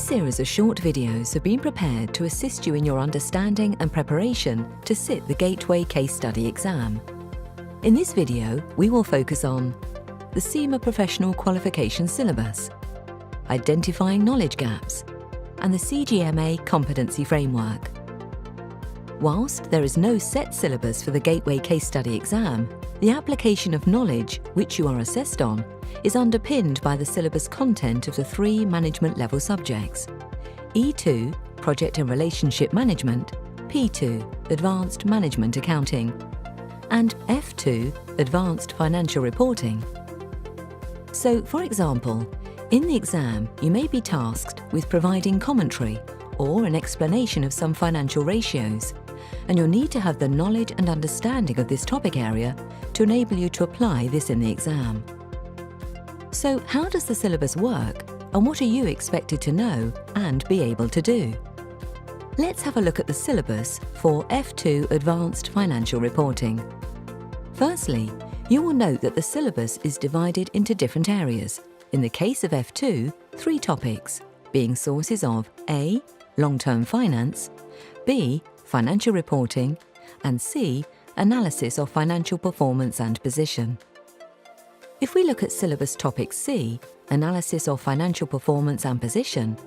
series of short videos have been prepared to assist you in your understanding and preparation to sit the Gateway Case Study exam. In this video, we will focus on the CIMA Professional Qualification syllabus, identifying knowledge gaps, and the CGMA competency framework. Whilst there is no set syllabus for the Gateway Case Study exam, the application of knowledge, which you are assessed on, is underpinned by the syllabus content of the 3 management level subjects: E2, Project and Relationship Management, P2, Advanced Management Accounting, and F2, Advanced Financial Reporting. So, for example, in the exam, you may be tasked with providing commentary or an explanation of some financial ratios, and you'll need to have the knowledge and understanding of this topic area to enable you to apply this in the exam. So, how does the syllabus work, and what are you expected to know and be able to do? Let's have a look at the syllabus for F2 Advanced Financial Reporting. Firstly, you will note that the syllabus is divided into different areas. In the case of F2, 3 topics, being sources of A. Long-term finance, B. Financial reporting, and C. Analysis of financial performance and position. If we look at syllabus topic C, Analysis of financial performance and position,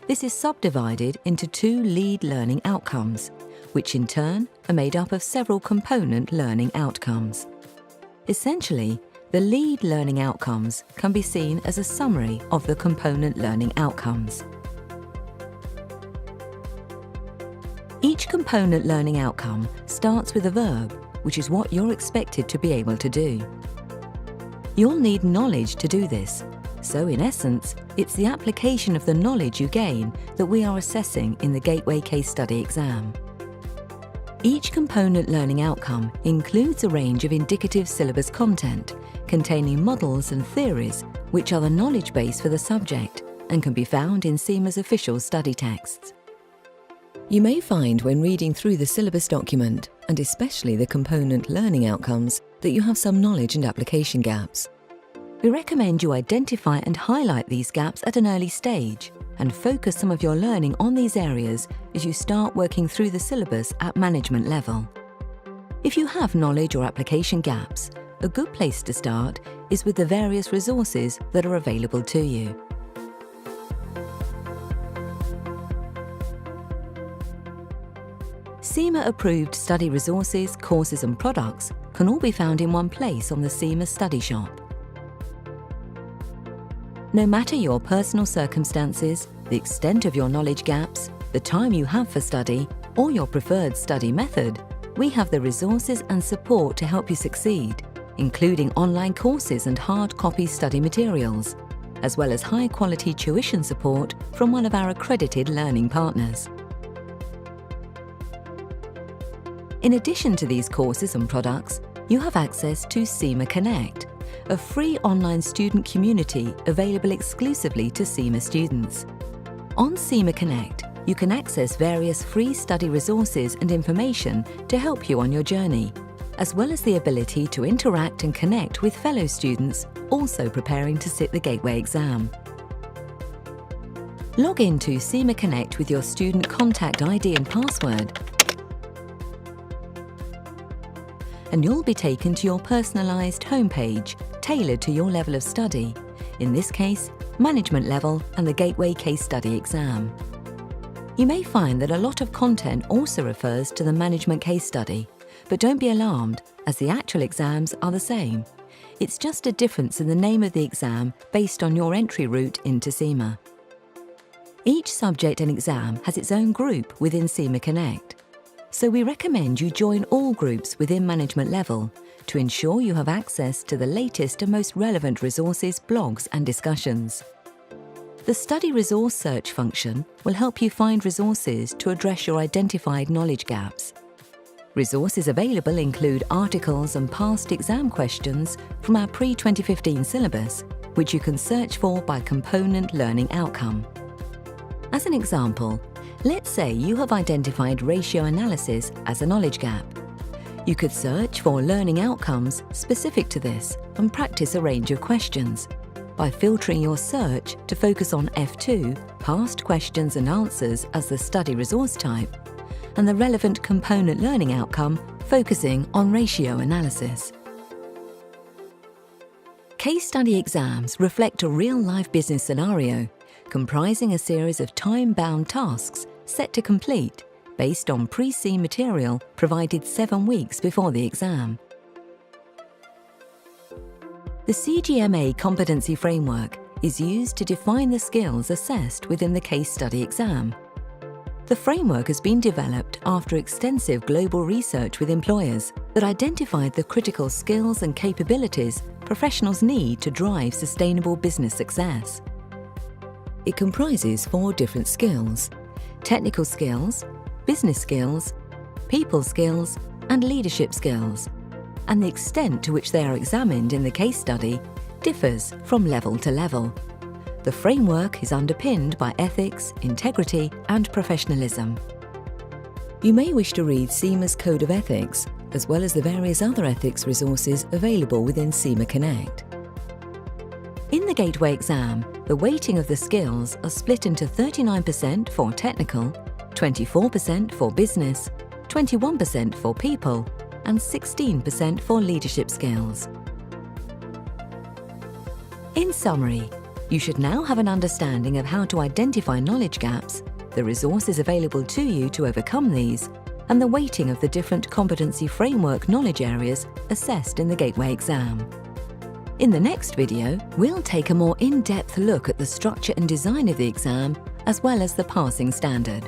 this is subdivided into 2 lead learning outcomes, which in turn are made up of several component learning outcomes. Essentially, the lead learning outcomes can be seen as a summary of the component learning outcomes. Each component learning outcome starts with a verb, which is what you're expected to be able to do. You'll need knowledge to do this, so in essence, it's the application of the knowledge you gain that we are assessing in the Gateway Case Study exam. Each component learning outcome includes a range of indicative syllabus content containing models and theories which are the knowledge base for the subject and can be found in CIMA's official study texts. You may find when reading through the syllabus document, and especially the component learning outcomes, that you have some knowledge and application gaps. We recommend you identify and highlight these gaps at an early stage and focus some of your learning on these areas as you start working through the syllabus at management level. If you have knowledge or application gaps, a good place to start is with the various resources that are available to you. CIMA-approved study resources, courses and products can all be found in one place on the CIMA Study Shop. No matter your personal circumstances, the extent of your knowledge gaps, the time you have for study, or your preferred study method, we have the resources and support to help you succeed, including online courses and hard copy study materials, as well as high-quality tuition support from one of our accredited learning partners. In addition to these courses and products, you have access to CIMA Connect, a free online student community available exclusively to CIMA students. On CIMA Connect, you can access various free study resources and information to help you on your journey, as well as the ability to interact and connect with fellow students also preparing to sit the Gateway exam. Log into CIMA Connect with your student contact ID and password, and you'll be taken to your personalised homepage tailored to your level of study, in this case, management level and the Gateway Case Study exam. You may find that a lot of content also refers to the management case study, but don't be alarmed, as the actual exams are the same. It's just a difference in the name of the exam based on your entry route into CIMA. Each subject and exam has its own group within CIMA Connect, so we recommend you join all groups within management level to ensure you have access to the latest and most relevant resources, blogs and discussions. The Study Resource Search function will help you find resources to address your identified knowledge gaps. Resources available include articles and past exam questions from our pre-2015 syllabus, which you can search for by component learning outcome. As an example, let's say you have identified ratio analysis as a knowledge gap. You could search for learning outcomes specific to this and practice a range of questions. by filtering your search to focus on F2, past questions and answers as the study resource type, and the relevant component learning outcome focusing on ratio analysis. Case study exams reflect a real-life business scenario comprising a series of time-bound tasks set to complete based on pre-seen material provided 7 weeks before the exam. The CGMA competency framework is used to define the skills assessed within the case study exam. The framework has been developed after extensive global research with employers that identified the critical skills and capabilities professionals need to drive sustainable business success. It comprises 4 different skills: technical skills, business skills, people skills, and leadership skills, and the extent to which they are examined in the case study differs from level to level. The framework is underpinned by ethics, integrity, and professionalism. You may wish to read CIMA's Code of Ethics, as well as the various other ethics resources available within CIMA Connect. In the Gateway exam, the weighting of the skills are split into 39% for technical, 24% for business, 21% for people, and 16% for leadership skills. In summary, you should now have an understanding of how to identify knowledge gaps, the resources available to you to overcome these, and the weighting of the different competency framework knowledge areas assessed in the Gateway exam. In the next video, we'll take a more in-depth look at the structure and design of the exam, as well as the passing standard.